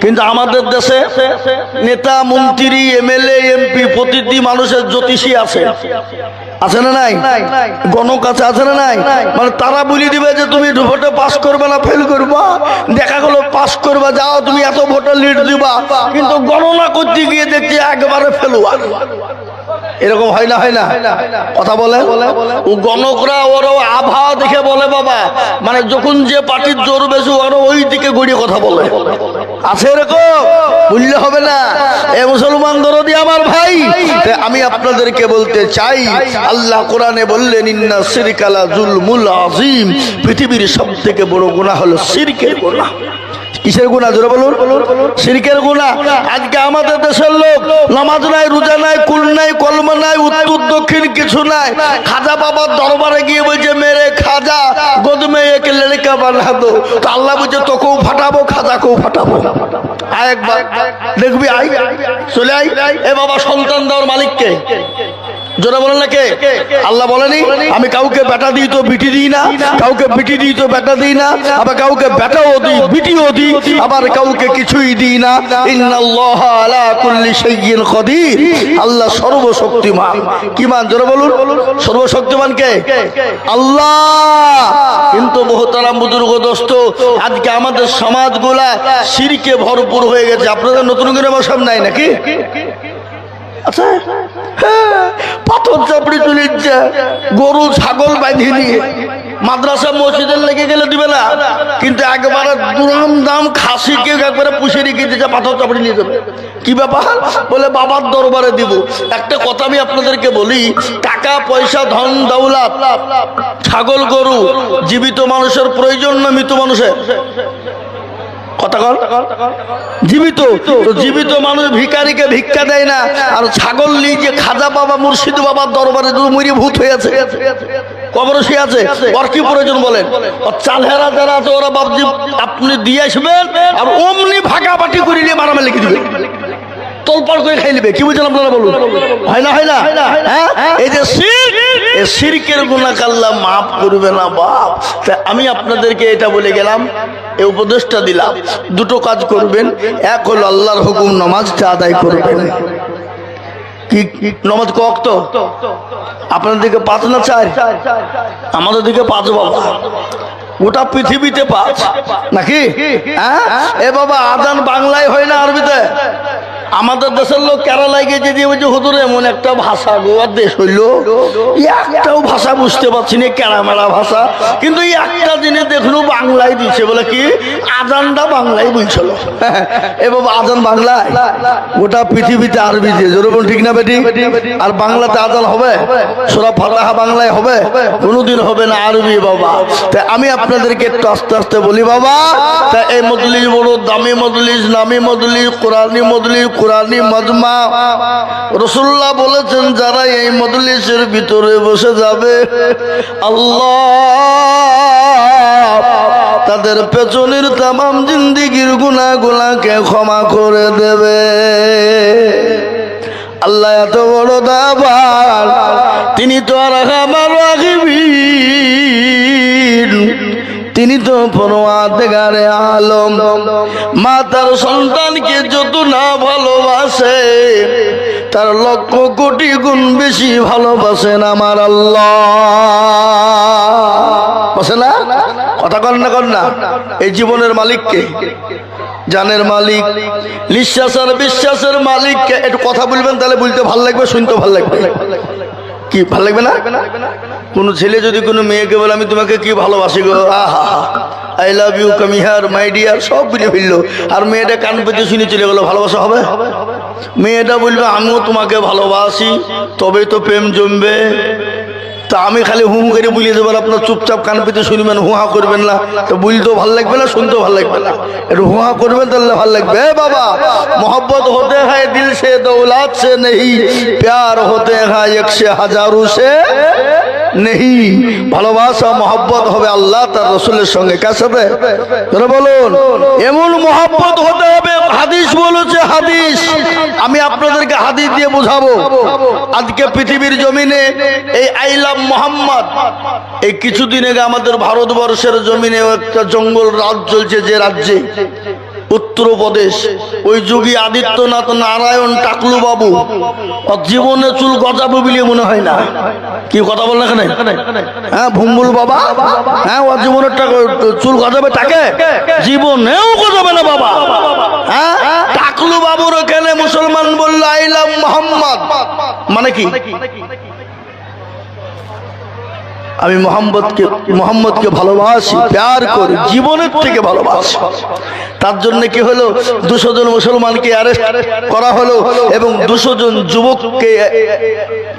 কিন্তু আমাদের দেশে নেতা মন্ত্রী এমএলএ এমপি প্রতিটি মানুষের জ্যোতিষী আছে, আছে না নাই? গণক আছে, আছে না নাই? মানে তারা বলে দিবে যে তুমি ভোটে পাস করবে না ফেল করবা, দেখা গেলো পাস করবা, যাও তুমি এত ভোটে লিড দিবা, কিন্তু গণনা করতে গিয়ে দেখছি একবারে ফেলুয়া। এরকম হয় না, হয় না? কথা বলে ও গণকরা, ওরাও আবহাওয়া দেখে বলে বাবা, মানে যখন যে পার্টির জোর বেশি ওরা ওই দিকে গড়িয়ে কথা বলে। আছে এরকম? বুঝলে হবে না। এ মুসলমান দরদি আমার ভাই, আমি আপনাদেরকে বলতে চাই, আল্লাহ কোরআনে বললেন ইন্না শিরকা লা যুলমুল আযীম, পৃথিবীর সবথেকে বড় গুনাহ হলো শিরকের গুনাহ। কিসের গুনাহ? জোরে বলুন। শিরকের গুনাহ। আজকে আমাদের দেশের লোক নামাজ নাই, রোজা নাই, কুল নাই, কলমা নাই, উত্তর দক্ষিণ কিছু নাই। খাজা বাবার দরবারে গিয়ে বলছে মেরে খাজা গোদ মে এক লড়কা বানা দো, তো আল্লাহ বলছে তোকেও ফাটাবো, খাজাকেও ফাটাবো। আয় একবার দেখবি, আই চলে আই। এ বাবা সন্তান দেওয়ার মালিককে জোরে বলেন না কে? আল্লাহ বলেনি আমি কাউকে বেটা দিই তো বিটি দিই না, কাউকে বিটি দিই তো বেটা দিই না, আবার কাউকে বেটাও দিই বিটিও দিই, আবার কাউকে কিছুই দিই না। ইন্নাল্লাহা আলা কুল্লি শাইইন কাদির, আল্লাহ সর্বশক্তিমান। কি মান? জোরে বলুন। সর্বশক্তিমান কে? আল্লাহ। কিন্তু মুহতারাম বুজুর্গ দোস্ত, আজকে আমাদের সমাজগুলা শিরকে ভরপুর হয়ে গেছে। আপনাদের নতুন করে মশাব নাই নাকি? আচ্ছা, পাথর চাপড়ি চলে যাচ্ছে, গরু ছাগল বাঁধি নিয়ে মাদ্রাসা মসজিদের লেগে গেলে দিবে না, কিন্তু একবারে দুরাম দাম খাসিকে একবারে পুষে রেখে দিচ্ছে, পাথর চাপড়ি নিয়ে যাবে। কি ব্যাপার? বলে বাবার দরবারে দিব। একটা কথা আমি আপনাদেরকে বলি, টাকা পয়সা ধন দৌলত ছাগল গরু জীবিত মানুষের প্রয়োজন না মৃত মানুষের? কথা কর। জীবিত তো জীবিত মানুষ ভিখারিকে ভিক্ষা দেয় না, আর ছাগল নিয়ে খাজা বাবা মুর্শিদ বাবার দরবারে মরি ভূত হয়ে আছে, কবর সে আছে, ওর কি প্রয়োজন বলেন? চালহেরা যারা আছে ওরা বাবজি আপনি দিয়ে আসবেন, আর অমনি ভাগাভাগি করে নিয়ে মারামারি লিখে দিবে, তোলপাড় করে খাই নেবে। কি বুঝলেন আপনারা বলুন? হয় না, হয় না? হ্যাঁ, এই যে এই শিরকের গুনাহ আল্লাহ মাফ করবে না বাপ। তাই আমি আপনাদেরকে এটা বলে গেলাম, এই উপদেশটা দিলাম, দুটো কাজ করবেন। এক হলো আল্লাহর হুকুম নামাজটা আদায় করবেন। কি নামাজ ক ওয়াক্ত? আপনাদের দিকে 5 না 4? আমাদের দিকে 5 বাবা, গোটা পৃথিবীতে 5 নাকি? হ্যাঁ, এ বাবা আজান বাংলায় হয় না আরবিতে? আমাদের দেশের লোক কেরালায় গিয়ে দিয়ে বলছে হুজুর এমন একটা ভাষা গোয়ার দেশ হইলো, একটাও ভাষা বুঝতে পারছি না, কেরামেরা ভাষা, কিন্তু একটা জিনিস দেখলো বাংলায় দিচ্ছে। বলে কি? আজানটা বাংলায় বলছিল। এ বাবা আজান বাংলায়, গোটা পৃথিবীতে আরবিতে। যেরকম ঠিক না বেটি? আর বাংলাতে আজান হবে? সূরা ফাতিহা বাংলায় হবে? কোনোদিন হবে না, আরবি বাবা। তাই আমি আপনাদেরকে একটু আস্তে আস্তে বলি বাবা, তাই এই মজলিস বড় দামি মজলিস, নামি মজলিস, কোরআনি মজলিস, কোরআনি মাজমা। রাসূলুল্লাহ বলেছেন যারা এই মজলিসের ভিতরে বসে যাবে, আল্লাহ তাদের পেছনের তামাম জিন্দেগির গুনাহগুলোকে ক্ষমা করে দেবে। আল্লাহ এত বড় দাবাল, তিনি তো আর আমার রাখিবিন, তিনি তো পরওয়ারদিগারে আলম। মা তার সন্তানকে যত না ভালোবাসে, তার লক্ষ কোটি গুণ বেশি ভালোবাসেন আমার আল্লাহ। বসে না? কথা কর না, কর না। এই জীবনের মালিককে, জানের মালিক, নিঃশ্বাসের বিশ্বাসের মালিককে একটু কথা বলবেন, তাহলে বলতে ভাল লাগবে, শুনতে ভাল লাগবে। কি ভাল লাগবে না? কোন ছেলে যদি কোনো মেয়েকে বলে আমি তোমাকে কি ভালোবাসি গো, আহা I love you, come here my dear, সব বুঝে ফেললো, আর মেয়েটা কান পেতে শুনে চলে গেলো, ভালোবাসা হবে? মেয়েটা বলবে আমিও তোমাকে ভালোবাসি, তবেই তো প্রেম জমবে। তা আমি খালি হু হু করে বুলিয়ে দেবো, আপনার চুপচাপ কান পেতে শুনবেন, হুহা করবেন না, তো বুঝতেও ভাল লাগবে না, শুনতেও ভাল লাগবে না। একটু হুহা করবেন তাহলে ভাল লাগবে। বাবা मोहब्बत होते हैं दिल से दौलत से नहीं, प्यार होते हैं 1,000 से नहीं। ভালোবাসা মহব্বত হবে আল্লাহ তার রাসূলের সঙ্গে। কার সাথে? তোরা বলুন। এমন মহব্বত হতে হবে, হাদিস বলেছে, হাদিস আমি আপনাদেরকে হাদিস দিয়ে বোঝাবো। আজকে পৃথিবীর জমিনে এই আই লাভ মোহাম্মদ, এই কিছুদিন আগে আমাদের ভারতবর্ষের জমিনে একটা জঙ্গল রাজ চলছে, যে রাজ্যে উত্তরপ্রদেশ, ওই যোগী আদিত্যনাথ নারায়ণ টাকলু বাবু ওর জীবনে চুল গজাবে বলে মনে হয় না। কি কথা বলেন এখানে? হ্যাঁ, ভুম্বুল বাবা, হ্যাঁ, ওর জীবনের চুল গজাবে, তাকে জীবনেও গজাবে না বাবা। হ্যাঁ, টাকলু বাবুর ওখানে মুসলমান বললো আই লাভ মোহাম্মদ, মানে কি? আমি মোহাম্মদকে ভালোবাসি, প্যার করি, জীবনের থেকে ভালোবাসি। তার জন্য কি হলো, 200 জন মুসলমানকে অ্যারেস্ট করা হলো এবং 200 জন যুবককে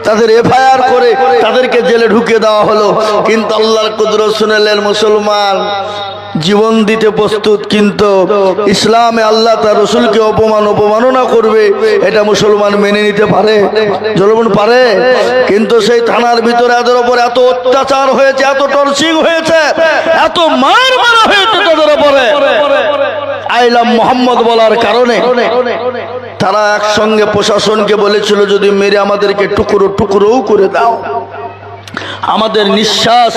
তাদের এফআইআর করে তাদেরকে জেলে ঢুকিয়ে দেওয়া হলো। কিন্তু আল্লাহর কুদরত শুনলেন, মুসলমান জীবন দিতে প্রস্তুত, কিন্তু ইসলামে আল্লাহ তার রসুলকে অপমাননা করবে, এটা মুসলমান মেনে নিতে পারে? জনগণ পারে? কিন্তু সেই থানার ভিতরে এদের উপর এত অত্যাচার হয়েছে, এত টর্চিং হয়েছে, এত মার মারা হয়েছে তাদের উপরে আইলাম মোহাম্মদ বলার কারণে। তারা একসঙ্গে প্রশাসনকে বলেছিল, যদি মেরে আমাদেরকে টুকরো টুকরোও করে দাও, আমাদের নিঃশ্বাস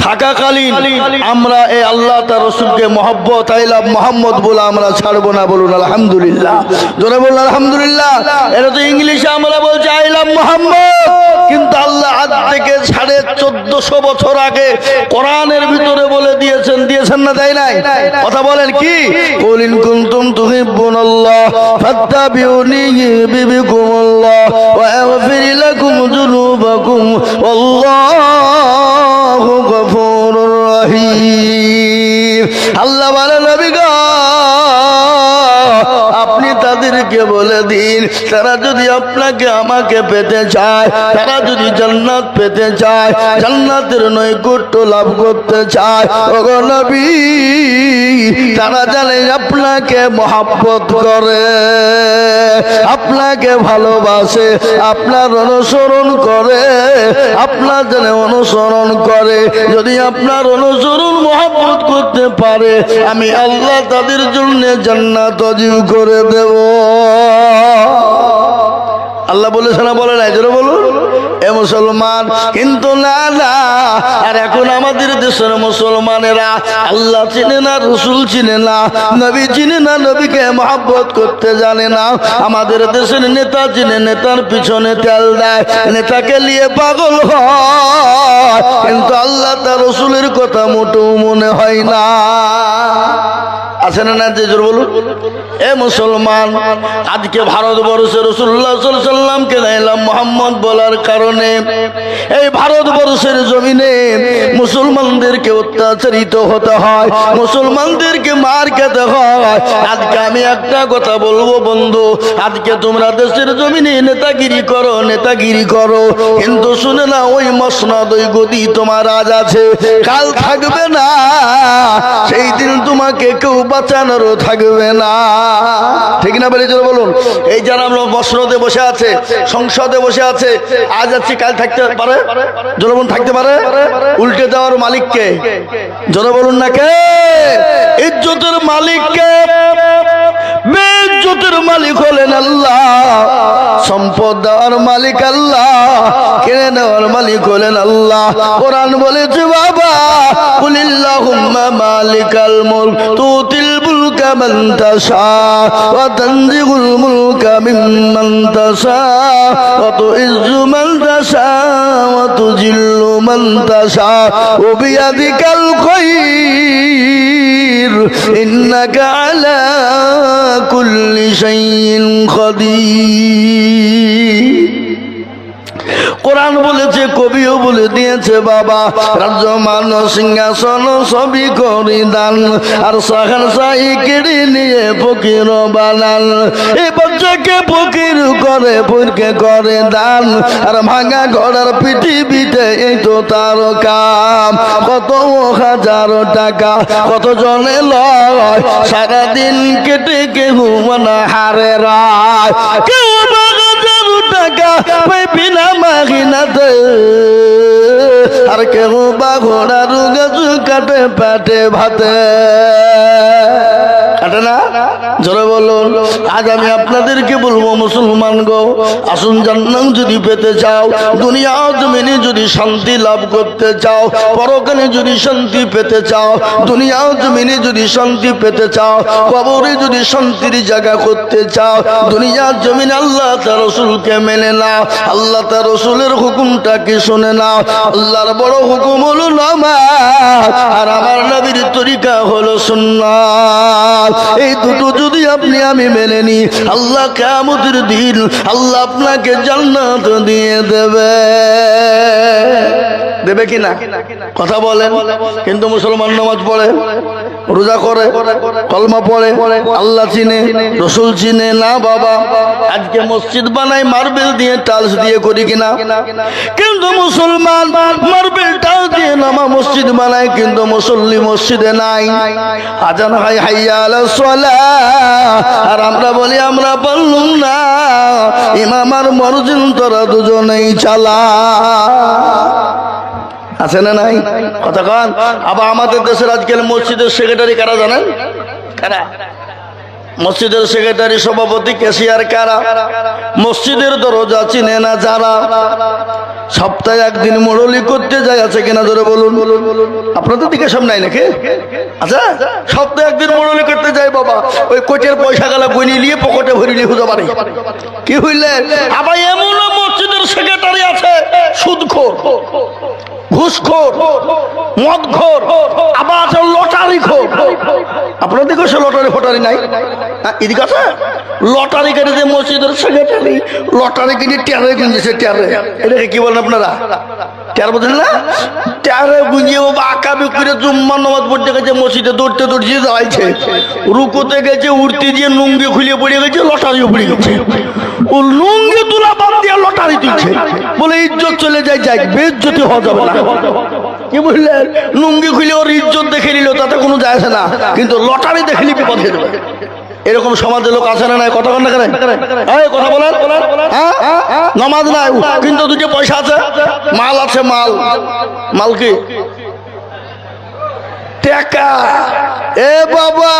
থাকাকালীন আমরা এই আল্লাহ তার রসুলকে মহব্বত আইলাম মোহাম্মদ বলে আমরা ছাড়বো না। বলুন আলহামদুলিল্লাহ, জোরে বলুন আলহামদুলিল্লাহ। এটা তো ইংলিশে আমরা বলছি আইলাম মোহাম্মদ, কিন্তু আল্লাহ আজ থেকে 1450 বছর আগে কোরআনের ভিতরে বলে দিয়েছেন না, তাই নাই? কথা বলেন কি? কুল ইন কুনতুম তুহিব্বুনাল্লাহ ফাত্তাবিউনি ইউহিব্বুকুমুল্লাহ ওয়া ইয়াগফির লাকুম যুনুবাকুম আল্লাহু গফুরুর রহিম। আল্লাহ বলে, নবী গো, আপনি তাদেরকে বলে দিন, তারা যদি আপনাকে আমাকে পেতে চায়, তারা যদি জান্নাত পেতে চায়, জান্নাতের নৈকট্য লাভ করতে চায়, ওগো নবী, তারা জানে আপনাকে মহব্বত করে, আপনাকে ভালোবাসে, আপনার অনুসরণ করে, আপনার জন্য অনুসরণ করে। যদি আপনার অনুসরণ মহব্বত করতে পারে, আমি আল্লাহ তাদের জন্য জান্নাত ওয়াজিব করে দেব। আল্লাহ বলেছে না, বলে নাই? জোরে বলুন এ মুসলমান। কিন্তু না না, আর এখন আমাদের দেশের মুসলমানেরা আল্লাহ চিনে না, রসুল চিনে না, নবী চিনে না, নবীকে মহব্বত করতে জানে না। আমাদের দেশের নেতা চিনে, নেতার পিছনে তেল দেয়, নেতাকে নিয়ে পাগল হয়, কিন্তু আল্লাহ তার রসুলের কথা মোটেও মনে হয় না। আছে না? জোর বলুন এ মুসলমান। আজকে ভারতবর্ষের রাসূলুল্লাহ সাল্লাল্লাহু আলাইহি ওয়াসাল্লামকে নাইলাম মুহাম্মদ বলার কারণে এই ভারতবর্ষের জমিনে মুসলমানদেরকে অত্যাচারিত হতে হয়, মুসলমানদেরকে মার খেতে হয়। আজকে আমি একটা কথা বলবো বন্ধু, আজকে তোমরা দেশের জমিনে নেতাগিরি করো, কিন্তু শুনে না, ওই মসনদ, ওই গদি তোমার আজ আছে, কাল থাকবে না। সেই দিন তোমাকে কেউ বাঁচানোরও থাকবে না। ঠিক না বলে বলুন? এই যারা আমরা মসনদে বসে আছে, সংসদে বসে আছে, আজ আছে কাল থাকতে পারে, জনগণ থাকতে পারে। উল্টে দেওয়ার মালিককে জোরে বলুন না কে? ইজ্জতের মালিককে। বেইজ্জতের মালিক হলেন আল্লাহ, সম্পদ দেওয়ার মালিক আল্লাহ, কেড়ে নেওয়ার মালিক হলেন আল্লাহ। কোরআন বলেছে বাবা, কুলিল্লাহুম্মা মালিকাল মুলক তুতিল মুলকা মান তাশা ওয়া তানজিউল মুলকা মিম্মান তাশা ওয়া তুইজ্জু মান তাশা ওয়া তুজিল্লু মান তাশা ওয়া বিয়াদিকাল খায়র ইন্নাকা আলা কুল্লি শাইইন কাদির। কোরআন বলেছে, কবিও বলে দিয়েছে বাবা, রাজ্য মান সিংহাসন সবই করি দান, আর সাহার সাই কেড়ে নিয়ে ফকির বানান। এই বাচ্চাকে ফকির করে, ফকিরকে করে দান, আর ভাঙা ঘোড়ার পৃথিবীতে এই তো তার কাম। কত হাজার টাকা কত জনে লয়, সারাদিন কেটে কেউ মনে হারে রায়, কেউ টাকা বিনা মাগিনাতে, আর কেউ বা ঘোড়ার গাছ কাটে পেটে ভাতে। কাটে না? জোরে বলুন। আজ আমি আপনাদেরকে বলবো মুসলমান গো, আসুন জান্নাত যদি পেতে চাও, দুনিয়া জমিনে যদি শান্তি লাভ করতে চাও, পরকালে যদি শান্তি পেতে চাও, দুনিয়া জমিনে যদি শান্তি পেতে চাও, কবরে যদি শান্তির জায়গা করতে চাও, দুনিয়া জমিনে আল্লাহ তার রাসূলকে মেনে নাও, আল্লাহ তার রাসূলের হুকুমটাকে শুনে নাও। আল্লাহর বড় হুকুম হলো নামাজ, আর আমার নবীর তরিকা হলো সুন্নাত। এই দুটো যদি আপনি আমি মেনে নিই, আল্লাহ কিয়ামতের দিন আল্লাহ আপনাকে জান্নাত দিয়ে দেবে। দেবে কিনা কথা বলেন? কিন্তু মুসলমান নামাজ পড়ে, রোজা করে, কলমা পড়ে, আল্লাহ চিনে, রসুল চিনে না। বাবা আজকে মসজিদ বানাই মার্বেল দিয়ে, টাইলস দিয়ে করি কিনা, কিন্তু মুসলমান মার্বেল টাইলস দিয়ে নামা মসজিদ বানায়, কিন্তু মুসল্লি মসজিদে নাই। আজান হয় হাইয়া আলাস সালাহ, আর আমরা বলি আমরা পারলুম না, ইমাম আর মুয়াজ্জিন তোরা দুজনেই চালা। আছে না নাই কথা কন? আবার আমাদের দেশের আজকাল মসজিদের সেক্রেটারি কারা জানেন? কারা? মসজিদের সেক্রেটারি, সভাপতি, ক্যাশিয়ার কারা? মসজিদের দরজা চিনে না যারা। সপ্তাহে একদিন মুরলি করতে যায়, আছে কিনা জোরে বলুন? আপনাদের দিকে সব নাই নাকি? আচ্ছা, সপ্তাহে একদিন মুরলি করতে যায় বাবা, ওই কোটের পয়সা গেলা বইনি নিয়ে পকেটে ভরি নিয়ে হুজা পারে। কি হইলে? আবার এমন মসজিদের সেক্রেটারি আছে সুদখোর, ঘুষখোর, মদখোর, আবার আছে লটারি খোর। আপনার দিকে সে লটারি ফটারি নাই? এদিকে আছে লটারি কেটে যে মসজিদের সেক্রেটারি লটারি কিনে টেয়ারে গুঞ্জেছে। টেয়ারে এটাকে কি বলেন আপনারা? টেয়ার বোঝেন না? টেয়ারে গুঞ্জিয়ে বাবা আঁকাবি করে জুম্মা নামাজ পড়তে গেছে, মসজিদে দৌড়তে দৌড়তে যাইছে, রুকুতে গেছে, উঠতে দিয়ে নুঙ্গি খুলিয়ে পড়ে গেছে, লটারিও পড়ে গেছে। ও লুঙ্গি তুলা বাদ দিয়ে লটারি তুলছে, বলে ইজ্জত চলে যায়। যাই বেইজ্জতি হওয়া যাবে না। কি বুঝলেন? লুঙ্গি খুলে ওর ইজ্জত দেখে নিল, তাতে কোনো যায় আসে না, কিন্তু লটারি দেখলি বিপদ হয়ে যাবে। এরকম সমাজের লোক আছে না নাই? কথা বলেন না কেন? কথা বলেন। নামাজ নাই কিন্তু দুটো পয়সা আছে, মাল আছে। মাল মাল কি? টাকা। এ বাবা,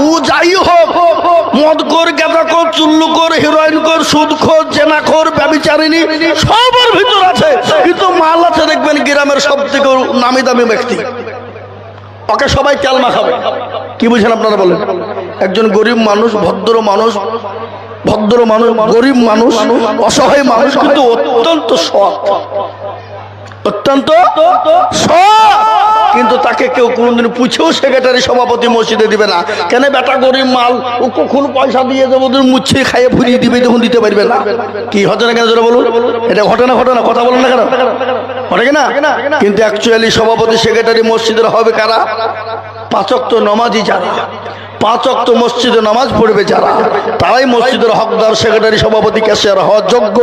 ও যাই হোক, মদ কর, গাঁজা কর, চুল্লু কর, হিরোইন কর, সুদ খোর, জেনা খোর, ব্যভিচারিণী, সবার ভিতর আছে, কিন্তু মাল আছে। দেখবেন গ্রামের সব থেকে নামি দামি ব্যক্তি, ওকে সবাই তেল মাখাবে। কি বুঝেন আপনারা বলেন? একজন গরিব মানুষ, ভদ্র মানুষ, গরিব মানুষ, অসহায় মানুষ, কিন্তু অত্যন্ত সৎ, অত্যন্ত সৎ, কিন্তু তাকে কেউ কোনদিন পুছেও সেক্রেটারি সভাপতি মসজিদে দিবে না। কেন? বেটা গরিব মাল, ও কখন পয়সা দিয়ে দেবো, মুচ্ছে খাইয়ে ফুরিয়ে দিবে, তখন দিতে পারবে না। কি হচ্ছে না কেন জোরে বলুন? এটা ঘটে না? কথা বলেন না কেন? ঘটে কিনা? কিন্তু অ্যাকচুয়ালি সভাপতি সেক্রেটারি মসজিদের হবে কারা? 5 ওয়াক্ত নামাজি যারা, 5 ওয়াক্ত মসজিদে নামাজ পড়বে যারা, তারাই মসজিদের হকদার, সেক্রেটারি, সভাপতি, ক্যাশিয়ার হওয়ার যোগ্য।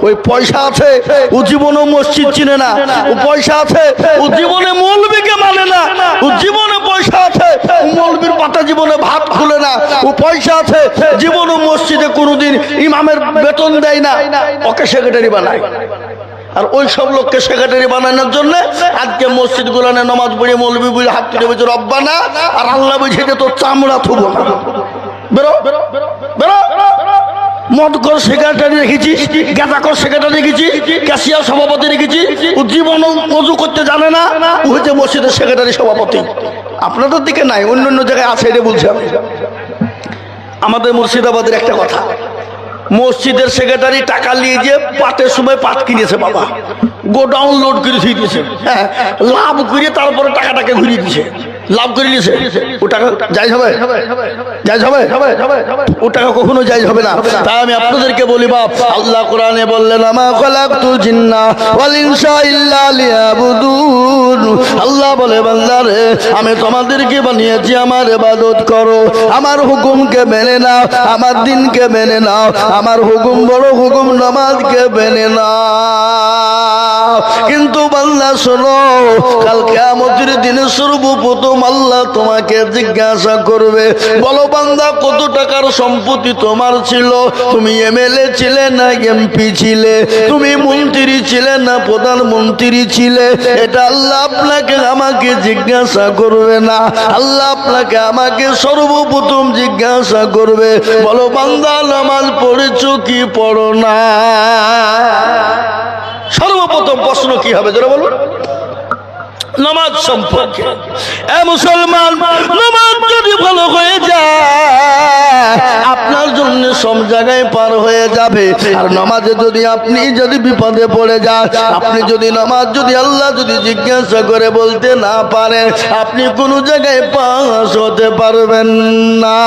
ওই পয়সা আছে, ও জীবনেও মসজিদ চিনে না। ও পয়সা আছে, ও জীবনে মৌলবীকে মানে না। ও জীবনে পয়সা আছে, ও মৌলবীর পাতা জীবনে ভাত খুলে না। ও পয়সা আছে, জীবনে মসজিদে কোনোদিন ইমামের বেতন দেয় না, ওকে সেক্রেটারি বানায়। আর ওই সব লোককে সেক্রেটারি বানানোর জন্য আজকে মসজিদ গুলানে নামাজ পড়ে মৌলবী বুঝে হাত তুলে বলছে রব্বানা, আর আল্লাহ বুঝে যে তোর চামড়া থুবো না। বেরো বেরো। মদ কর সেক্রেটারি রেখেছি, গাঁজা কর সেক্রেটারি রেখেছি, ক্যাশিয়ার সভাপতি রেখেছি, ও জীবনও ওযু করতে জানে না, ও হচ্ছে মসজিদের সেক্রেটারি সভাপতি। আপনাদের দিকে নাই, অন্য অন্য জায়গায় আছে, এটা বলছি আমি। আমাদের মুর্শিদাবাদের একটা কথা, মসজিদের সেক্রেটারি টাকা নিয়ে যে পাটের সময় পাট কিনেছে বাবা, গোডাউন লোড করে দিয়ে দিয়েছে, হ্যাঁ, লাভ করে তারপরে টাকাটাকে ঘুরিয়ে দিয়েছে, লাভ করে নিয়েছে। ও টাকা যাই হবে? ও টাকা কখনো যাই হবে না। তাই আমি আপনাদেরকে বলি বাপ, আল্লাহ কোরআনে বললেন আমা খালাকতুল জিন্না ওয়াল ইনসা ইল্লা লিয়াবুদুন। আল্লাহ বলে বান্দারে, আমি তোমাদেরকে বানিয়েছি আমার ইবাদত করো, আমার হুকুমকে মেনে নাও, আমার দিনকে মেনে নাও, আমার হুকুম বড় হুকুম, নামাজকে মেনে নাও। কিন্তু বান্দা শোনো, কাল কিয়ামতের দিনে সর্বপ্রথম আল্লাহ তোমাকে জিজ্ঞাসা করবে, বলো বান্দা কত টাকার সম্পত্তি তোমার ছিল? তুমি এমএলএ ছিলে না এমপি ছিলে? তুমি মন্ত্রী ছিলে না প্রধানমন্ত্রী ছিলে? এটা আল্লাহ আপনাকে আমাকে জিজ্ঞাসা করবে না, আল্লাহ আপনাকে আমাকে সর্বপ্রথম জিজ্ঞাসা করবে, বলো বান্দা নামাজ পড়েছো কি পড়ো না? সর্বপ্রথম প্রশ্ন কি হবে যারা বলুন? নামাজ সম্পর্কে। এ মুসলমান, নামাজ যদি ভালো হয়ে যায় আপনার জন্য সব জায়গায় পার হয়ে যাবে। আর নামাজে যদি বিপদে পড়ে যান, আপনি যদি নামাজ আল্লাহ যদি জিজ্ঞাসা করে বলতে না পারেন, আপনি কোনো জায়গায় পাস হতে পারবেন না।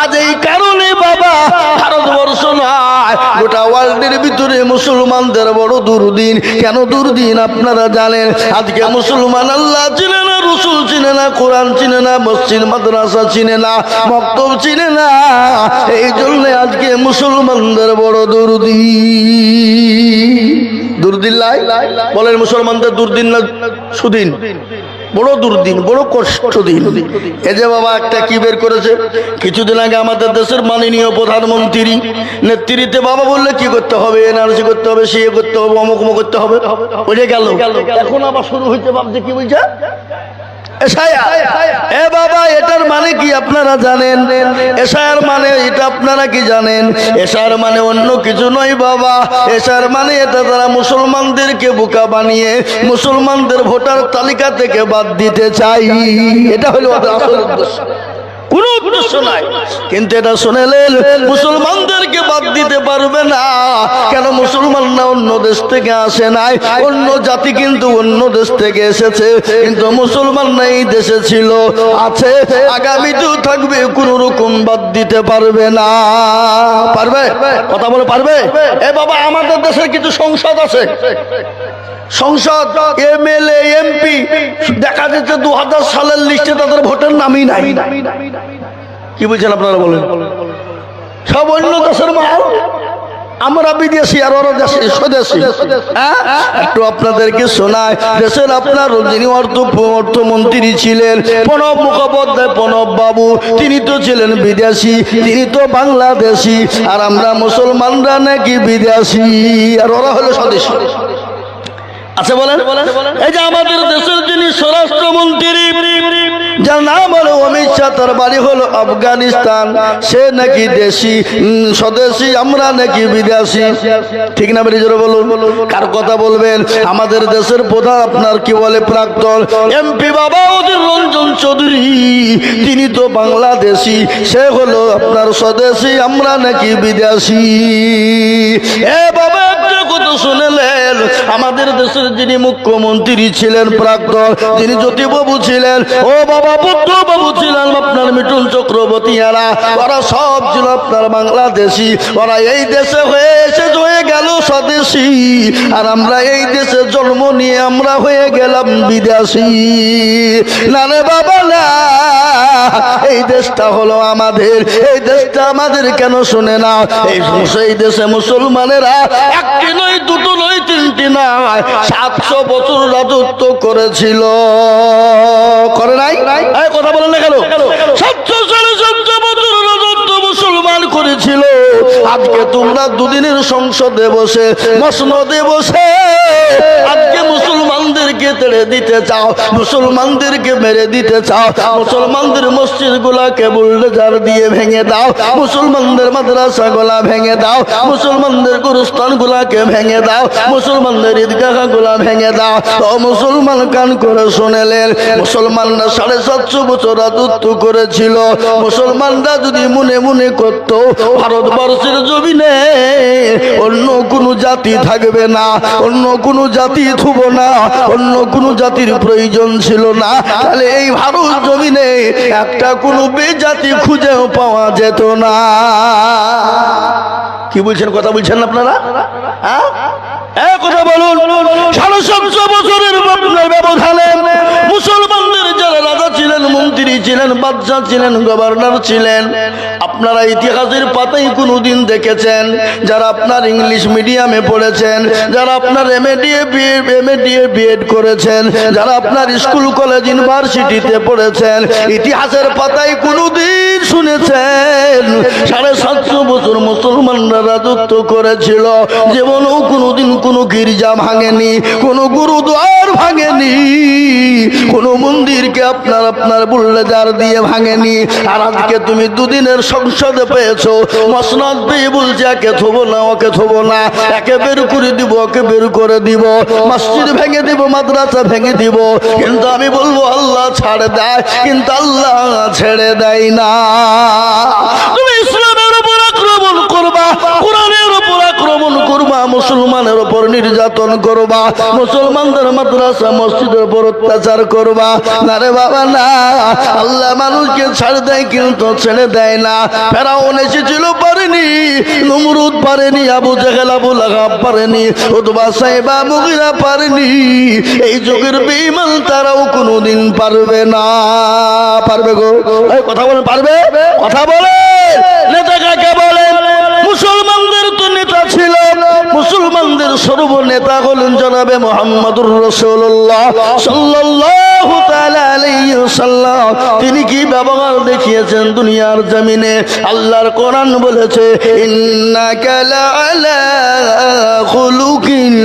আজ এই কারণে বাবা ভারতবর্ষ নয় গোটা ওয়ার্ল্ডের ভিতরে মুসলমানদের বড় দুর্দিন। কেন দুর্দিন আপনারা জানেন? আজকে মুসলমান আল্লাহ চিনে না, রসুল চিনে না, কোরআন চিনে না, মসজিদ মাদ্রাসা চিনে না, মক্তব চিনে না। এই জন্য আজকে মুসলমানদের বড় দুর্দিন লাই বলেন। মুসলমানদের দুর্দিন না সুদিন? বড় দুর্দিন, বড় কষ্ট দিন। এই যে বাবা একটা কি বের করেছে কিছুদিন আগে আমাদের দেশের মাননীয় প্রধানমন্ত্রী নেতৃত্বে বাবা বললে কি করতে হবে, এনআরসি করতে হবে, সিএ করতে হবে, অমুক করতে হবে, বুঝে গেল। এখন আবার শুরু হইতে ভাবছে কি বলছে এ বাবা, এটার মানে কি আপনারা জানেন? এশায়ার মানে এটা আপনারা কি জানেন? এশায়ার মানে অন্য কিছু নয় বাবা। এশায়ার মানে এটা তারা মুসলমানদেরকে বোকা বানিয়ে মুসলমানদের ভোটার তালিকা থেকে বাদ দিতে চাই। এটা হলো আসল উদ্দেশ্য, কোনো উদ্দেশ্য নাই। কিন্তু এটা শুনেলেন মুসলমানদেরকে বাদ দিতে পারবে না। কেন? মুসলমানরা অন্য দেশ থেকে আসে নাই, অন্য জাতি কিন্তু অন্য দেশ থেকে এসেছে, কিন্তু মুসলমানরা এই দেশে ছিল, আছে, আগামীতেও থাকবে, কোন রকম বাদ দিতে পারবে না। পারবে? কথা বলে পারবে? এ বাবা, আমাদের দেশের কিছু সংসদ আছে, সংসদ, এমএলএ, এমপি, দেখা যাচ্ছে 2000 সালের লিস্টে তাদের ভোটের নামই নাই। কি বলছেন আপনারা বলেন? সব অন্য দেশের মাল, আমরা বিদেশি আর ওরা দেশি স্বদেশি। একটু আপনাদেরকে শোনায়, দেশের আপনার যিনি অর্থমন্ত্রী ছিলেন প্রণব মুখোপাধ্যায়, প্রণব বাবু, তিনি তো ছিলেন বিদেশি, তিনি তো বাংলাদেশি, আর আমরা মুসলমানরা নাকি বিদেশি, আর ওরা হলো স্বদেশি। আচ্ছা বলেন, এই যে আমাদের দেশের যিনি স্বরাষ্ট্রমন্ত্রী, যার নাম হলো অমিত শাহ, তার বাড়ি হলো আফগানিস্তান, সে নাকি দেশি, স্বদেশি, আমরা নাকি বিদেশি। ঠিক না বেরিয়ে বলুন? কার কথা বলবেন? আমাদের দেশের প্রধান আপনার কি বলে প্রাক্তন এমপি বাবা অধীর রঞ্জন চৌধুরী, তিনি তো বাংলাদেশি, সে হলো আপনার স্বদেশি, আমরা নাকি বিদেশি। এ বাবা একটা কথা শুনেলেন, আমাদের দেশের যিনি মুখ্যমন্ত্রী ছিলেন প্রাক্তন, যিনি জ্যোতিবাবু ছিলেন, ও বাবা বুদ্ধবাবু ছিলেন, আপনার মিঠুন চক্রবর্তী, ওরা সব ছিল আপনার বাংলাদেশি। ওরা এই দেশে হয়ে গেল স্বদেশি, আর আমরা এই দেশে জন্ম নিয়ে আমরা হয়ে গেলাম বিদেশি। না রে বাবা না, এই দেশটা হলো আমাদের, এই দেশটা আমাদের। কেন শুনে না? এই দেশে মুসলমানেরা একটি নয়, দুটো নয়, তিনটি নয়, 700 বছর রাজত্ব করেছিল, করে নাই? কথা বলেন না কেন? 700 বছর রাজত্ব মুসলমান করেছিল। আজকে তোমরা দুদিনের সংসদে বসে, মসনদে বসে আজকে মুসলমানদেরকে তেড়ে দিতে চাও, মুসলমানদেরকে মেরে দিতে চাও, মুসলমানদের মসজিদ গুলাকে বুলডোজার দিয়ে ভেঙে দাও, মুসলমানদের মাদ্রাসা গুলা ভেঙে দাও, মুসলমানদের গুরুস্থান গুলাকে ভেঙে দাও, মুসলমানদের ঈদগাহ গুলা ভেঙে দাও। তো মুসলমান কান করে শুনেলেন, মুসলমানরা 750 বছর রাজত্ব করেছিল। মুসলমানরা যদি মনে মনে করত ভারতবর্ষের জমিনে অন্য কোনো জাতি থাকবে না, অন্য কোনো জাতি থুব না, অন্য কোনো জাতির প্রয়োজন ছিল না, তাহলে এই ভারত জমিনে একটা কোনো বেজাতি খুঁজেও পাওয়া যেত না। কি বলছেন? কথা বলছেন আপনারা? কথা বলুন। 750 বছরের ব্যবধানে মুসলমানদের যারা রাজা ছিলেন, মন্ত্রী ছিলেন, বাদশা ছিলেন, গভর্নর ছিলেন, আপনারা ইতিহাসের পাতায় কোনোদিন দেখেছেন? যারা আপনার ইংলিশ মিডিয়ামে পড়েছেন, যারা আপনার এমএ বিএড করেছেন, যারা আপনার স্কুল কলেজ ইউনিভার্সিটিতে পড়েছেন, ইতিহাসের পাতায় কোনোদিন শুনেছেন 750 বছর মুসলমানরা রাজত্ব করেছিল, জীবনেও কোনোদিন কোনো গির্জা ভাঙেনি, কোনো গুরুদ্বার ভাঙেনি, কোনো মন্দিরকে আপনার বুল্লেদার দিয়ে ভাঙেনি। আর আজকে তুমি দুদিনের সংসদে পেয়েছো, মসনদ পেয়ে বলছে একে থবো না, ওকে থবো না, একে বের করে দিব, ওকে বের করে দিব, মসজিদ ভেঙে দিব, মাদ্রাসা ভেঙে দিব। কিন্তু আমি বলবো আল্লাহ ছাড় দেয়, কিন্তু আল্লাহ ছেড়ে দেয় না। তুমি ইসলামের উপর আক্রমণ করবা, কোরআনের উপর আক্রমণ করবা, মুসলমানের উপর নির্যাতন করবা, মুসলমানদের মাদ্রাসা মসজিদের উপর অত্যাচার করবা। না রে বাবা না, আল্লাহ মানুষকে ছাড় দেয় কিন্তু ছেড়ে দেয় না। ফেরাউন এসেছিল পারেনি, নমরুদ পারেনি, আবু জেহেল আবু লাহাব পারেনি, উতবা সাইবা মুগিরা পারেনি। এই যুগের বেঈমান তারাও কোনোদিন পারবে না। পারবে গো? এই কথা বলেন, পারবে? কথা বলে। নেতা কাকে বলে? মুসলমানদের তো নেতা ছিল, মুসলমানদের সর্বনেতা হলেন জনাবে মুহাম্মদুর রাসূলুল্লাহ সাল্লাল্লাহু তাআলা আলাইহি ওয়াসাল্লাম। তিনি কি ব্যবহার দেখিয়েছেন দুনিয়ার জমিনে? আল্লাহর কোরআন বলেছে ইন্নাকা লাআলা খুলুকিল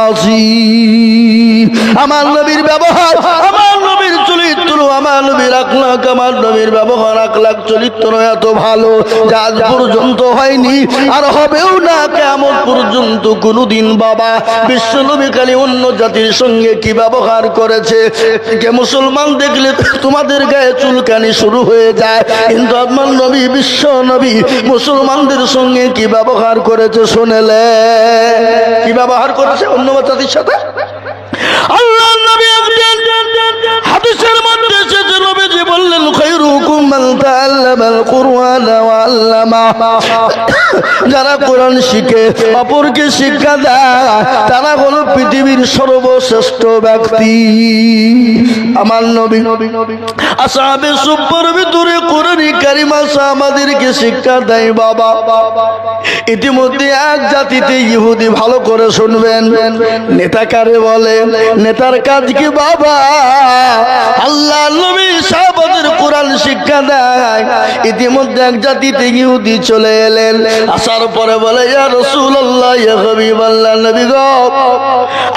আযীম। আমার নবীর ব্যবহার, আমার নবীর চরিত্র, আমার নবীর আখলাক, আমার নবীর ব্যবহার আখলাক চরিত্র এত ভালো যা আজ পর্যন্ত হয়নি, আর হবেও না কিয়ামত পর্যন্ত কোনদিন। বাবা, বিশ্ব নবী খালি অন্য জাতির সঙ্গে কি ব্যবহার করেছে, কে মুসলমান দেখলে তোমাদের গায়ে চুলকানি শুরু হয়ে যায়, কিন্তু আমার নবী, বিশ্ব নবী মুসলমানদের সঙ্গে কি ব্যবহার করেছে শুনেলে? কি ব্যবহার করেছে অন্য জাতির সাথে? আল্লাহ নবী হাদিসের মধ্যে এসেছে, নবীজি বললেন খায়রুকুম মান তাআল্লামাল কুরআন ওয়া আল্লামা। যারা কোরআন শিখে অপরকে শিক্ষা দেয় তারা হলো পৃথিবীর সর্বশ্রেষ্ঠ ব্যক্তি। আমার নবী আসহাবে সুফফার ভিতরে কোরআনে কারীম আছে, আমাদেরকে শিক্ষা দেয়। বাবা, ইতিমধ্যে এক জাতিতে ইহুদি, ভালো করে শুনবেন, নেতা কারে বলে? নেতার কাজ কি বাবা? আল্লাহ নবী সাহাবাদের কোরআন শিক্ষা দেয়। ইতিমধ্যে এক জাতিতে ইহুদি চলে এলেন, আসার পরে বলে ইয়া রাসূলুল্লাহ, ইয়া হাবিবাল্লাহ, নবী গো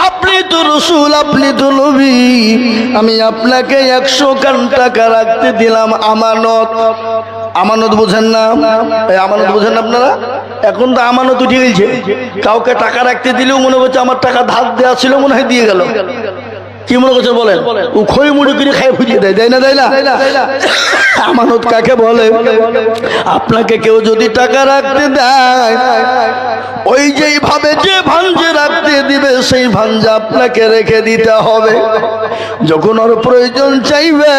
আপনি তো রাসূল, আপনি তো নবী, আমি আপনাকে 100 টাকা রাখতে দিলাম আমানত। আমানত বোঝেন না? আমানত বোঝেন না আপনারা? এখন তো আমানত উঠে গেছে, কাউকে টাকা রাখতে দিলেও মনে হচ্ছে আমার টাকা ধার দেওয়া ছিল, মনে হয় দিয়ে গেল। কি মনে করছেন বলেন? ও খই মুড়ি করে খাই ফুটিয়ে দেয়, দেয় না? দেয় না? আমানত কাকে বলে? আপনাকে কেউ যদি টাকা রাখতে দেয়, ওই যেই ভাবে যে ভাঞ্জে রাখতে দিবে সেই ভাঞ্জা আপনাকে রেখে দিতে হবে। যখন ওর প্রয়োজন চাইবে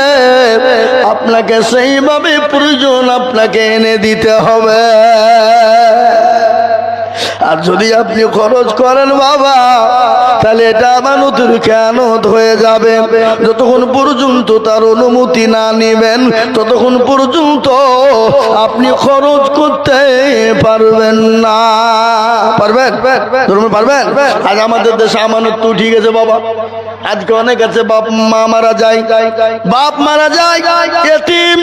আপনাকে সেইভাবে প্রয়োজন আপনাকে এনে দিতে হবে। আর যদি আপনি খরচ করেন বাবা, তাহলে এটা আমানতের খেয়ানত হয়ে যাবে। যতক্ষণ পর্যন্ত তার অনুমতি না নেবেন ততক্ষণ পর্যন্ত আপনি খরচ করতে পারবেন না। পারবেন? পারবেন? আজ আমাদের দেশে আমানত তো ঠিক আছে বাবা, আজকে অনেক আছে বাপ মা মারা যায়, বাপ মারা যায়, এতিম,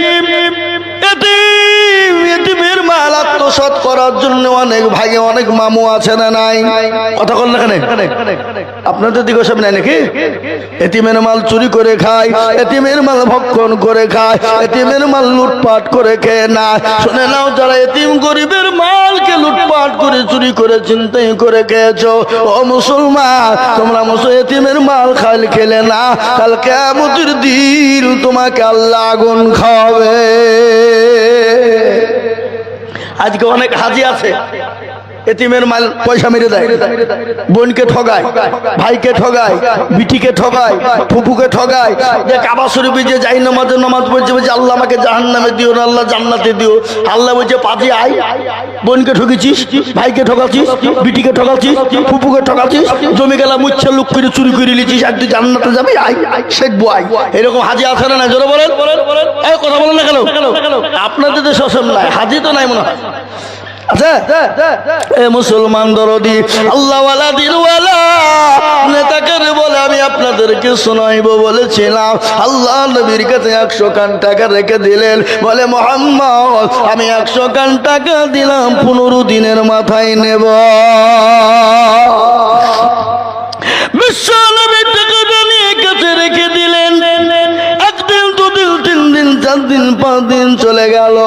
এতিমের মাল আত্মসাৎ করার জন্য অনেক ভাগে অনেক মামু আছে না নাই? কথা বল না কেন? আপনাদের দিকে সব নাই নাকি? এতিমের মাল চুরি করে খায়, এতিমের মাল ভক্ষণ করে খায়, এতিমের মাল লুটপাট করে খেয়ে না। শুনে নাও, যারা এতিম গরিবের মালকে লুটপাট করে চুরি করে চিন্তাই করে খেয়েছো, ও মুসলমান, তোমরা এতিমের মাল খেলে না, কাল কিয়ামতের দিন তোমাকে আল্লাহ আগুন খাওয়াবে। আজকে অনেক হাজি আছে এতিমের মাল পয়সা মেরে দেয়, বোনকে ঠগায়, ভাইকে ঠগায়, বিটিকে ঠগায়, ফুফুকে ঠগায়। যে কাবা শরীফে যে যাই নামাজ পড়ছে, বলছে আল্লাহ আমাকে জাহান্নামে দিও না, আল্লাহ জান্নাতে দিও। আল্লাহ বলছে পাজি আয়, বোনকে ঠকেছিস, ভাইকে ঠকাচ্ছিস, বিটিকে ঠকাচ্ছিস, ফুফুকে ঠকাচ্ছিস, জমি গেলা মুচ্ছা লুক করে চুরি করে নিচ্ছিস, আর তুই জান্নাতে যাবি, আয় শেখবো আয়। এরকম হাজি আছে না? জোরে বলেন, কথা বলেন না কেন? আপনাদের দেশে সব নাই, হাজি তো নাই মনে হয়। আচ্ছা এ মুসলমান দরদি আল্লাহওয়ালা দিনওয়ালা নেতাকে বলে আমি আপনাদেরকে শোনাইব বলেছিলাম, আল্লাহ নবীর কাছে 100 কান টাকা রেখে দিলেন, বলে মুহাম্মদ আমি 100 কান টাকা দিলাম, 15 দিনের মাথায় নেব। বিশ্ব নবী টাকাটা নিয়ে কাছে রেখে দিলেন। একদিন, দুদিন, 3 দিন, 4 দিন, 5 দিন চলে গেল।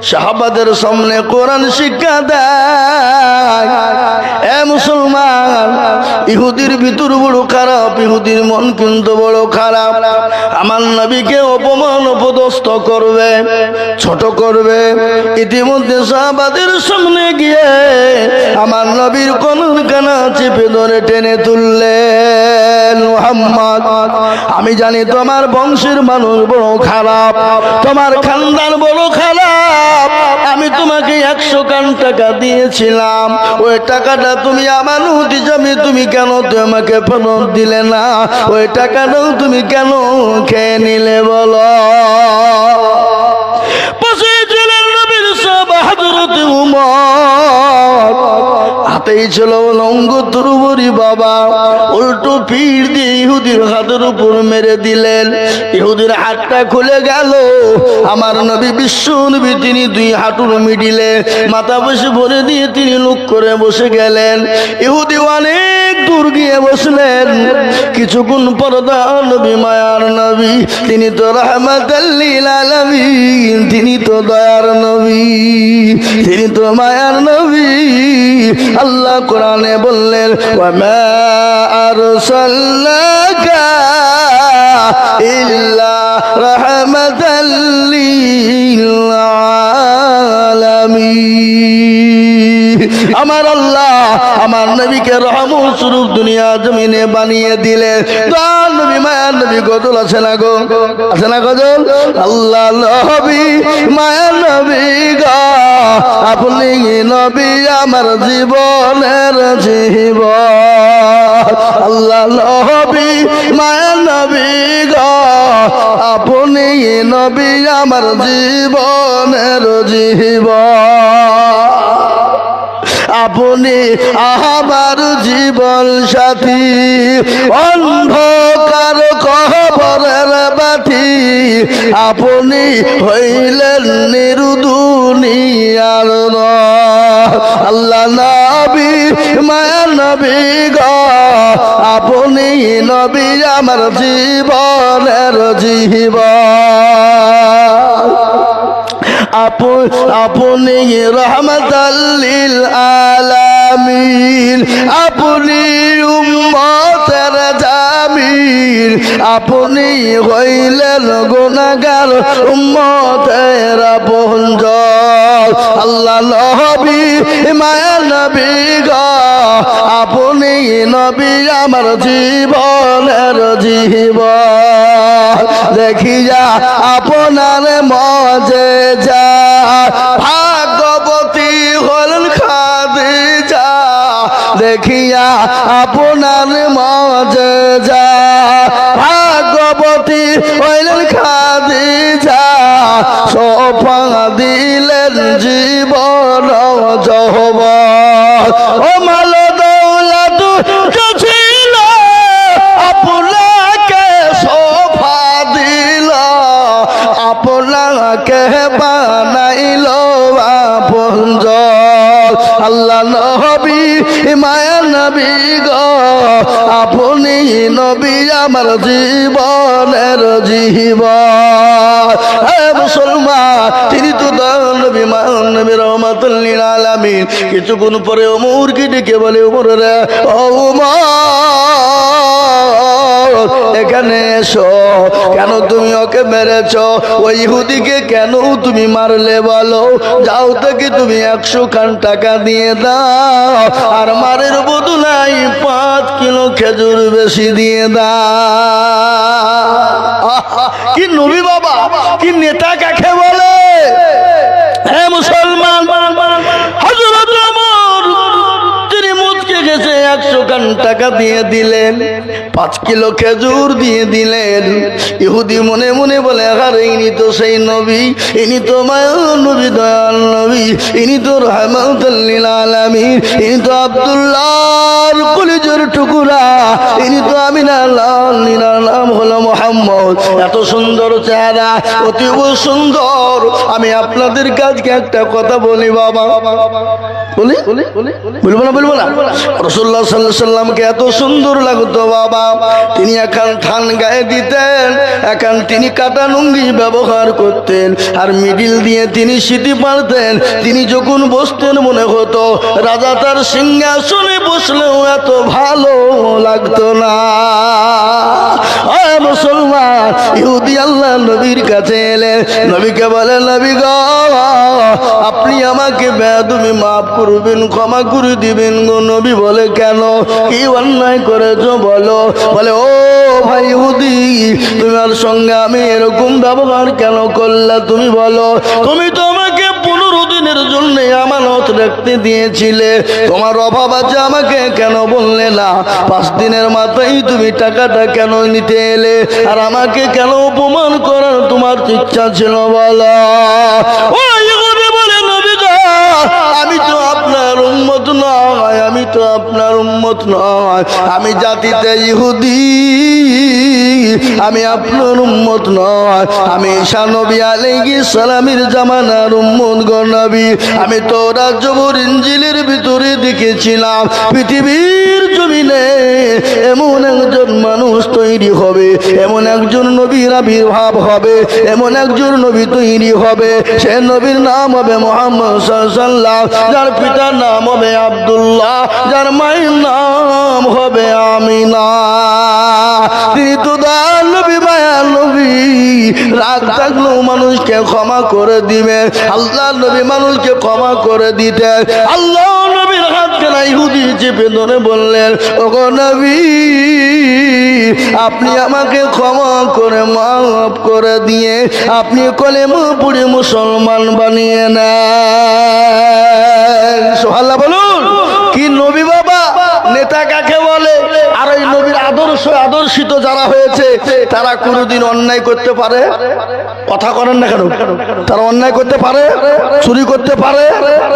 সাহাবাদের সামনে কোরআন শিক্ষা দেয়, এ মুসলমান ইহুদির ভিতর বড় খারাপ, ইহুদির মন কিন্তু বড় খারাপ। আমার নবীকে অপমান অপদস্থ করবে, ছোট করবে। ইতিমধ্যে সাহাবাদের সামনে গিয়ে আমার নবীর কনুর কানা চেপে ধরে টেনে তুললেন, মুহাম্মদ আমি জানি তোমার বংশের মানুষ বড় খারাপ, তোমার খানদান বড় খারাপ। আমি তোমাকে 100 কান টাকা দিয়েছিলাম, ওই টাকাটা তুমি আমার হিসাবে তুমি কেন তোমাকে ফেরত দিলে না? ওই টাকাটাও তুমি কেন খেয়ে নিলে বলো? পাশে ছিলেন নবীর সাহাবা হযরত উমর, হাতেই ছিল লঙ্গ তরবারি। বাবা উল্টো পিঠ দিয়ে ইহুদির হাতের উপর মেরে দিলেন, ইহুদির হাতটা খুলে গেল। আমার নবী বিশ্ব নবী তিনি 2 হাঁটুর মিডিলে মাথা বসে ভরে দিয়ে তিনি লুক করে বসে গেলেন। ইহুদি অনেক দূর গিয়ে বসলেন। কিছুক্ষণ পর নবী মায়ার নবী, তিনি তো রাহমাতাল লিল আলামিন, তিনি তো দয়ার নবী, তিনি তো মায়ার নবী। আল্লাহ কোরআনে বললেন ওয়া মা আরসালনাকা ইল্লা রাহমাতাল লিল আলামিন। আমার আল্লাহ আমার নবীকে রহমত স্বরূপ দুনিয়া জমিনে বানিয়ে দিলেন। নবী মায়ার নবী গজল আছে না গো, আছে না গজল? আল্লাহ নবী মায়ার নবী গো, আপনি নবী আমার জীবনের জীবন। আল্লাহ নবী মায়ার নবী গো, আপনি নবী আমার জীবনের জীবন। আপনি আমার জীবন সাথী, অন্ধকার কবরের বাতি, আপনি হইলেন নিরুদুনিয়ার নূর। আল্লাহ নবী মায়া নবী গো, আপনি নবী আমার জীবনের জীবন। আপনি রহমাতাল লিল আলামিন, আপনি উম্মতের জামিল, আপনি হইলেন গুনাহগার উম্মতের আপনজন। আল্লাহ নবী মায়া নবী গো, আপনি নবী আমার জীবনের জীবন। দেখিয়া আপনার মজেজা, ভাগ্যবতী হলেন খাদিজা। দেখিয়া আপনার মজেজা, ভাগ্যবতী হলেন খাদিজা। সোফা দিলেন জীবন যৌবন। ও মাল দৌলত ছিল আপনাকে সোফা দিল, আপনাকে বানাইল আপনজন। আল্লাহ নবী মায়া নবী গো, আপনি নবী আমার জীবনের জীবন। হে মুসলমান, তিনি তো নবী মায়া নবী রহমাতুল লিল আলামিন। কিছুক্ষণ পরে ওমরকে ডেকে বলে, ওমর রে, ও ওমর এখানে এসো। কেন তুমি ওকে মেরেছ? ওই ইহুদিকে কেন তুমি মারলে বলো? যাও থেকে তুমি 100 খান টাকা দিয়ে দাও, আর মারের বদলায় 5 কিলো খেজুর বেশি দিয়ে দাও। কি নবী বাবা, কি নেতা কাকে বলে? হে মুসলমান, হযরত ওমর তিনি মুচকে গেছে 100 খান খান টাকা দিয়ে দিলেন, 5 কিলো খেজুর দিয়ে দিলেন। ইহুদি মনে মনে বলে, আরে ইনি তো সেই নবী, ইনি তো মায়ার নবী, দয়াল নবী, ইনি তো রাহমাতুল লিল আলামিন, ইনি তো আব্দুল্লাহর কলিজার টুকরা, ইনি তো আমিনার লাল, ইনার নাম হলো মুহাম্মদ। এত সুন্দর চেহারা, অতীব সুন্দর। আমি আপনাদের কাছে একটা কথা বলি বাবা, বলি বলবো না? রাসূলুল্লাহ সাল্লাল্লাহু আলাইহি সাল্লামকে এত সুন্দর লাগতো বাবা, তিনি এখন থান গায়ে দিতেন, এখন তিনি কাটা লুঙ্গি ব্যবহার করতেন, আর মিডিল দিয়ে তিনি সিটি পারতেন। তিনি যখন বসতেন মনে হতো রাজা তার সিংহাসনে বসলেও এত ভালো লাগতো না। মুসলমান ইহুদি আল্লাহ নবীর কাছে এলেন, নবীকে বলে, নবী গো, আপনি আমাকে বেয়াদবি মাফ করবেন, ক্ষমা করে দিবেন গো। নবী বলে, কেন, কি অন্যায় করেছো বলো? বলে, ও ভাই ইহুদি, তোমার সঙ্গে আমি এরকম ব্যবহার কেন করলা তুমি বলো? তুমি তো আমাকে 15 দিনের জন্য আমানত রাখতে দিয়েছিলে, তোমার অভাব আছে, আমাকে কেন বললে না? 5 দিনের মাথায় তুমি টাকাটা কেন নিতে এলে? আর আমাকে কেন অপমান করার তোমার ইচ্ছা ছিল বলো? ও ইহুদি বলে, নবী গো, আমি তো আপনার উম্মত নয়, আমি তো আপনার উম্মত নয়, আমি জাতিতে ইহুদি, আমি আপনার উম্মত নয়, আমি ঈসা নবী আলাইহিস সালামের জামানার উম্মত গো নবী। আমি তাওরাত জবুর ইনজিলের ভিতরে দেখেছিলাম পৃথিবীর জমিনে এমন একজন মানুষ তৈরি হবে, এমন একজন নবীর আবির্ভাব হবে, এমন একজন নবী তৈরি হবে, সে নবীর নাম হবে মুহাম্মদ সাল্লাল্লাহু আলাইহি সাল্লাম, যার পিতার নাম হবে আব্দুল্লাহ, যার মায়ের নাম হবে আমিনা। তিনি তো দয়াল নবী, মায়ার নবী, রাগ থাকলেও মানুষকে ক্ষমা করে দিবেন। আল্লাহ নবী মানুষকে ক্ষমা করে দিতেন। আল্লাহ নবীর হাতখানা ইহুদি চেপে ধরে বললেন, ওগো নবী, আপনি আমাকে ক্ষমা করে মাফ করে দিয়ে আপনি কলেমা পড়ে মুসলমান বানিয়ে নেন। সুবহানাল্লাহ বলুন। কি নবী বাবা, নেতা কাকে বলে? আর ওই নবীর আদর্শিত যারা হয়েছে তারা কোনোদিন অন্যায় করতে পারে? কথা করেন না কেন? তারা অন্যায় করতে পারে, চুরি করতে পারে,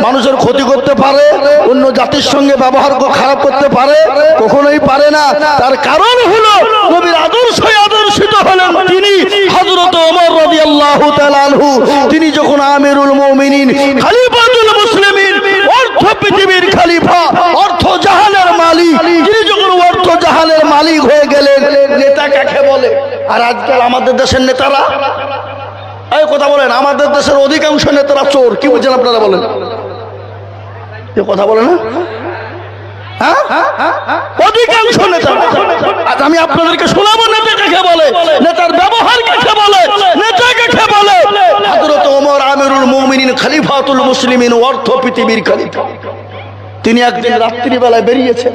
মানুষের ক্ষতি করতে পারে, অন্য জাতির সঙ্গে ব্যবহার খারাপ করতে পারে? কখনোই পারে না। তার কারণ হলো নবীর আদর্শিত হলেন তিনি হযরত ওমর রাদিয়াল্লাহু তাআলা আনহু। তিনি যখন আমিরুল মুমিনিন, খলিফাতুল মুসলিমিন, অর্থ পৃথিবীর খলিফা, অর্থ জাহানের মালিক, তিনি যখন অর্থ জাহানের মালিক হয়ে গেলেন, নেতা কাকে বলে? আর আজকাল আমাদের দেশের নেতারা, এই কথা বলেন, আমাদের দেশের অধিকাংশ নেতারা চোর। কি বুঝছেন আপনারা বলেন? কথা বলে না? অধিকাংশ নেতা। আজ আমি আপনাদেরকে শোনাবো নেতা কাকে বলে, নেতার ব্যবহার কাকে বলে, নেতা কাকে বলে। হযরত ওমর আমিরুল মুমিনিন, খলিফাতুল মুসলিমিন, অর্থ পৃথিবীর খলিফা। তিনি একদিন রাত্রিবেলায় বেরিয়েছেন,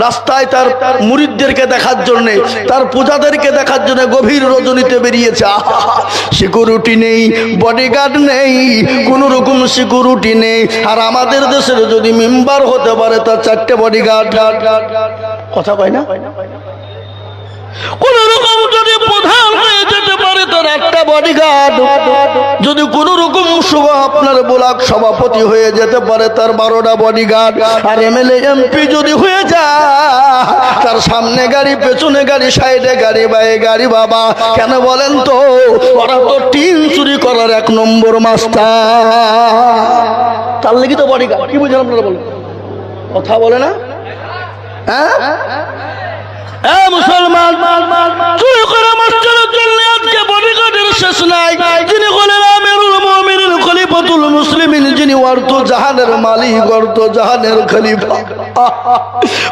রাস্তায় তার মুরিদদেরকে দেখার জন্য, তার পূজাদেরকে দেখার জন্য গভীর রজনীতে বেরিয়েছে। সিকিউরিটি নেই, বডিগার্ড নেই, কোন রকম সিকিউরিটি নেই। আর আমাদের দেশের যদি মেম্বার হতে পারে তার 4টে বডিগার্ড। কথা কয় না? কোন রকম যদি প্রধান হয়ে যেতে পারে তার 8টা বডিগার্ড। যদি কোন রকম আপনার ব্লক সভাপতি হয়ে যেতে পারে তার 12টা বডিগার্ড। আর এমএলএ এমপি যদি হয়ে যায় তার সামনে গাড়ি, পেছনে গাড়ি, সাইডে গাড়ি, বাইরে গাড়ি। বাবা কেন বলেন তো? ওরা তো টিন চুরি করার 1 নম্বর মাস্টার। তার লাগি তো বডিগার্ড। কি বুঝলেন আপনারা বলেন? কথা বলে না? হ্যাঁ মুসলমান, চুরি করা মাস্টারের জন্য আজকে বডিগার্ডের শেষ নাই। যিনি হলেন আমিরুল মুমিনিন, খলিফাতুল মুসলিমিন, যিনি অর্থ জাহানের মালিক, অর্থ জাহানের খলিফা,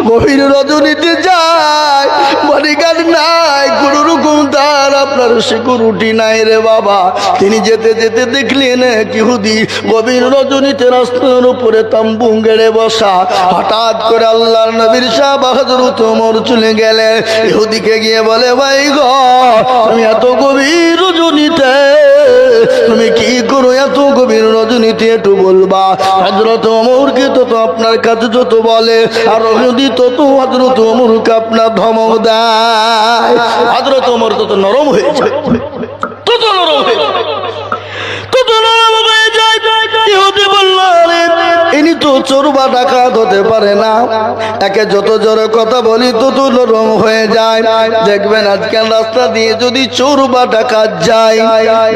গভীর রজনীতে যায়, বডিগার্ড নাই, কোন রকম তার আপনার সিকিউরিটি নাই রে বাবা। তিনি যেতে যেতে দেখলেন এক ইহুদি গভীর রজনীতে রাস্তার উপরে তাম্বু গেড়ে বসা। হঠাৎ করে আল্লাহর নবীর সাহাব হযরত ওমর চলে গেলেন। ইহুদিকে গিয়ে বলে, ভাই গো, তুমি এত গভীর রজনীতে তুমি কি করো এত গভীর রজনীতে একটু বলবা। হযরত ওমরকে তো আপনার কাছে যত বলে আর যদি তত হযরত ওমরকে আপনার ধমক দেয়। হযরত ওমর তত নরম হয়ে যায়, তত নরম হয়ে যায়, তত নরম হয়ে যায়। ইহুদি বলল, আরে ইনি তো চোর বা ডাকাত হতে পারে না, একে যত জোরে কথা বলি তত নরম হয়ে যায়। দেখবেন আজকাল রাস্তা দিয়ে যদি চোর বা ডাকাত যায়,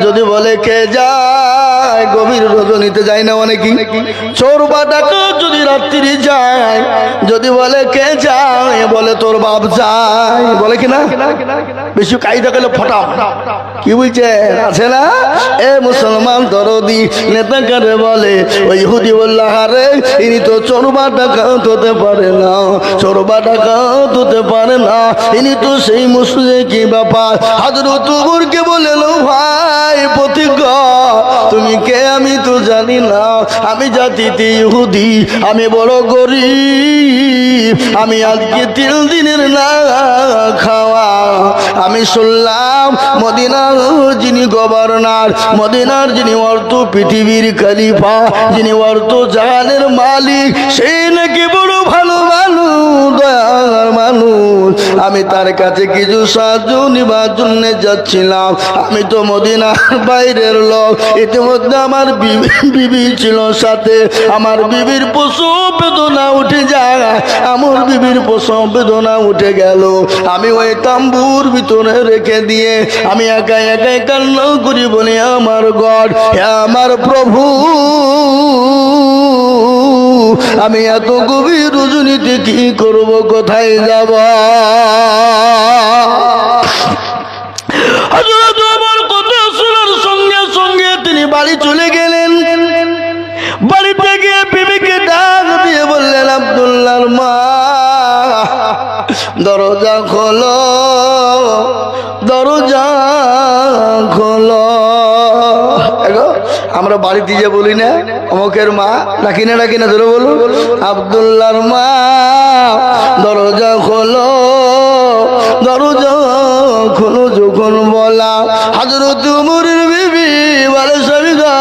যদি বলে কে যায়, গভীর রজনীতে যায় না অনেকেই। চোর বা ডাকাত যদি রাত্রি যায়, যদি বলে কে যায়, বলে তোর বাপ যায়, বলে কিনা? বেশি কায়দা গেলে ফটাও, কি বলছে আছে না? এ মুসলমান দরদি নেতা কারে বলে? ওই ইহুদি বলল, আরে ইনি তো চোর বা ডাকাত হতে পারে না, চোর বা ডাকাত হতে পারে না, ইনি তো সেই মুসলিম। কি ব্যাপার? হযরত ওমরকে বলল, ভাই প্রতিজ্ঞা, তুমি কে আমি তো জানি না, আমি জাতিতে ইহুদি, আমি বড় গরিব, আমি আজকে 3 দিনের না খাওয়া। আমি শুনলাম মদিনার যিনি গভর্নর, মদিনার যিনি অর্থ পৃথিবীর খলিফা, যিনি অর্থ জাহানের মালিক, সেই নাকি বড় ভালো মানুষ, দয়ার মানুষ। আমি তার কাছে কিছু সাহায্য নিবার জন্য যাচ্ছিলাম। আমি তো মদিনার বাইরের লোক, ইতিমধ্যে আমার বিবি ছিল সাথে, আমার বিবির প্রসব বেদনা উঠে যায়, আমার বিবির প্রসব বেদনা উঠে গেল। আমি ওই তাম্বুর ভিতরে রেখে দিয়ে আমি একাই একাই কান্না করি, বলি আমার গড, হে আমার প্রভু, আমি এত গভীর রজনীতে কি করব, কোথায় যাব? হযরত ওমর কথা শোনার সঙ্গে সঙ্গে তিনি বাড়ি চলে গেলেন। বাড়িতে গিয়ে বিবিকে ডাক দিয়ে বললেন, আব্দুল্লাহর মা, দরজা খোলো, দরজা খোলো। আমরা বাড়িতে যে বলি না অমুকের মা, ডাকি না ডাকি না, ধরে বলুন, আব্দুল্লাহর মা, দরজা খোলো, দরজা খোলো। যখন বলা, হযরত ওমরের বিবি বলে, স্বামী গো,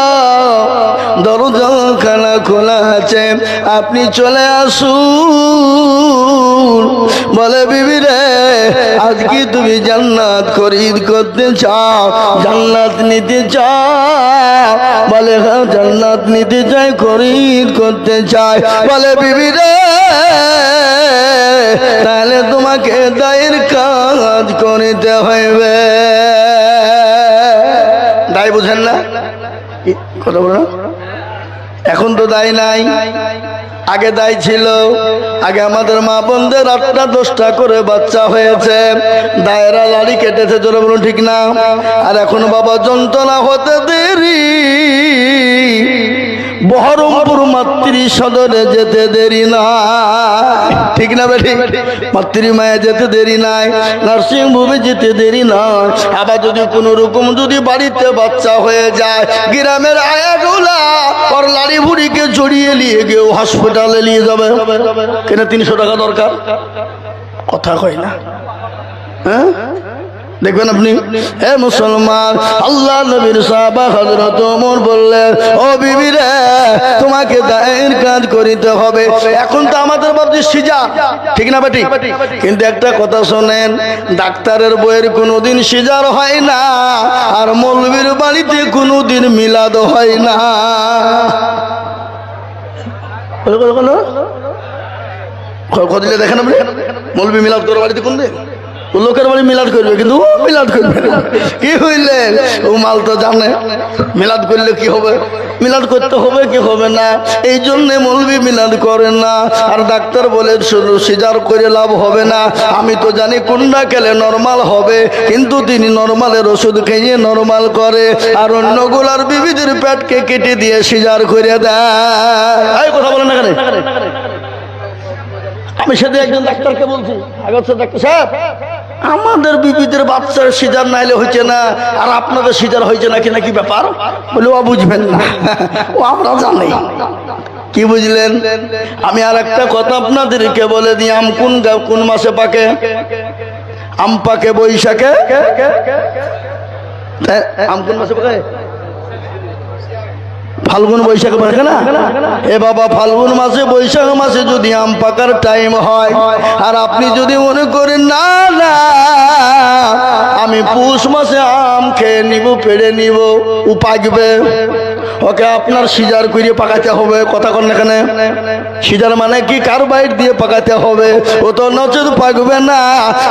দরজা খানা খোলা আছে, আপনি চলে আসুন। বলে, বিবি রে, আজকে তুমি জান্নাত খরিদ করতে চাও, জান্নাত নিতে চাও? বলে, হ্যাঁ জান্নাত নিতে চাই, খরিদ করতে চাই। বলে, বিবি রে, তাহলে তোমাকে দায়ের কাজ করিতে হইবে। দায় বুঝেন না? কথা বলো না, এখন তো দায় নাই, আগে দায় ছিল। আগে আমাদের মা বোনদের 8টা 10টা করে বাচ্চা হয়েছে, দায়েরা লাড়ি কেটেছে, জোরে বলুন ঠিক না? আর এখন বাবা যন্ত্রণা হতে দেরি, বহরমপুর মাতৃ সদরে যেতে দেরি নাই, ঠিক না বেঠিক? মাতৃ মায়ে যেতে দেরি নাই, নার্সিং হোমে যেতে দেরি নাই। আবার যদি কোনো রকম যদি বাড়িতে বাচ্চা হয়ে যায়, গ্রামের আয়াগুলা ওর লাড়ি ভুড়িকে জড়িয়ে নিয়ে গিয়ে হসপিটালে নিয়ে যাবে, কেন 300 টাকা দরকার, কথা কয় না? হ্যাঁ, দেখবেন আপনি। হে মুসলমান, আল্লাহ নবীর সাহাবা হযরত ওমর বললেন, ও বিবি রে, তোমাকে দায়ের কাজ করিতে হবে। এখন তো আমাদের ভাবছি সিজার, ঠিক না বেটি? কিন্তু একটা কথা শোনেন, ডাক্তারের বইয়ের কোনোদিন সিজার হয় না, আর মৌলবীর বাড়িতে কোনোদিন মিলাদ হয় না। দিলে দেখেন আপনি, মৌলবী মিলাদ করে বাড়িতে কোন দিন? লোকের বাড়ি মিলাদ করবে, কিন্তু ও মিলাদ করবে না। কি হইলেন? ও মাল তো জানে মিলাদ করলে কি হবে, মিলাদ করতে হবে কি হবে না, এই জন্যে মৌলবী মিলাদ করে না। আর ডাক্তার বলে শুধু সিজার করে লাভ হবে না। আমি তো জানি কোনটা খেলে নরমাল হবে, কিন্তু তিনি নরমালের ওষুধ খেয়ে নরমাল করে, আর অন্যগুলার বিবিদের পেটকে কেটে দিয়ে সিজার করে দেয়। কথা বলেন না কেন? আমি সেদিন একজন ডাক্তারকে বলছি, ডাক্তার সাহেব, আমাদের বিবিদের বাচ্চার সিজার নাইলে হয়েছে না, আর আপনাদের সিজার হয়েছে নাকি, নাকি ব্যাপার? বলে, ও বুঝবেন না, ও আমরা জানি। কি বুঝলেন? আমি আর একটা কথা আপনাদেরকে বলে দিই, আম কোন মাসে পাকে? আম পাকে বৈশাখে। আম কোন মাসে পাকে? ফাল্গুন বৈশাখ পাকে না এ বাবা, ফাল্গুন মাসে বৈশাখ মাসে যদি আম পাকার টাইম হয়, আর আপনি যদি মনে করেন না না আমি পৌষ মাসে আম খেয়ে নিব, পেড়ে নিব, ও পাকবে, ওকে আপনার সিজার করে পাকাতে হবে। কথা কন এখানে সিজার মানে কি? কার্বাইড দিয়ে পাকাতে হবে, ও তো নচেত পাকবে না।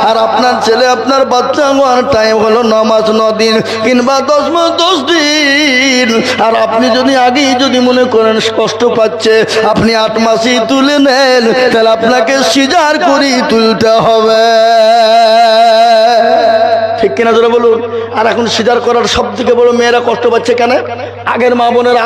আর আপনার ছেলে আপনার বাচ্চা হওয়ার টাইম হলো 9 মাস 9 দিন কিংবা 10 মাস 10 দিন, আর আপনি যদি আগেই যদি মনে করেন কষ্ট পাচ্ছে, আপনি 8 মাসেই তুলে নেন, তাহলে আপনাকে সিজার করে তুলতে হবে। ঠিক কিনা জোরে বলুন। আর এখন সিজার করার সব থেকে বড় মেয়েরা কষ্ট পাচ্ছে কেন? আগের মা বোনেরা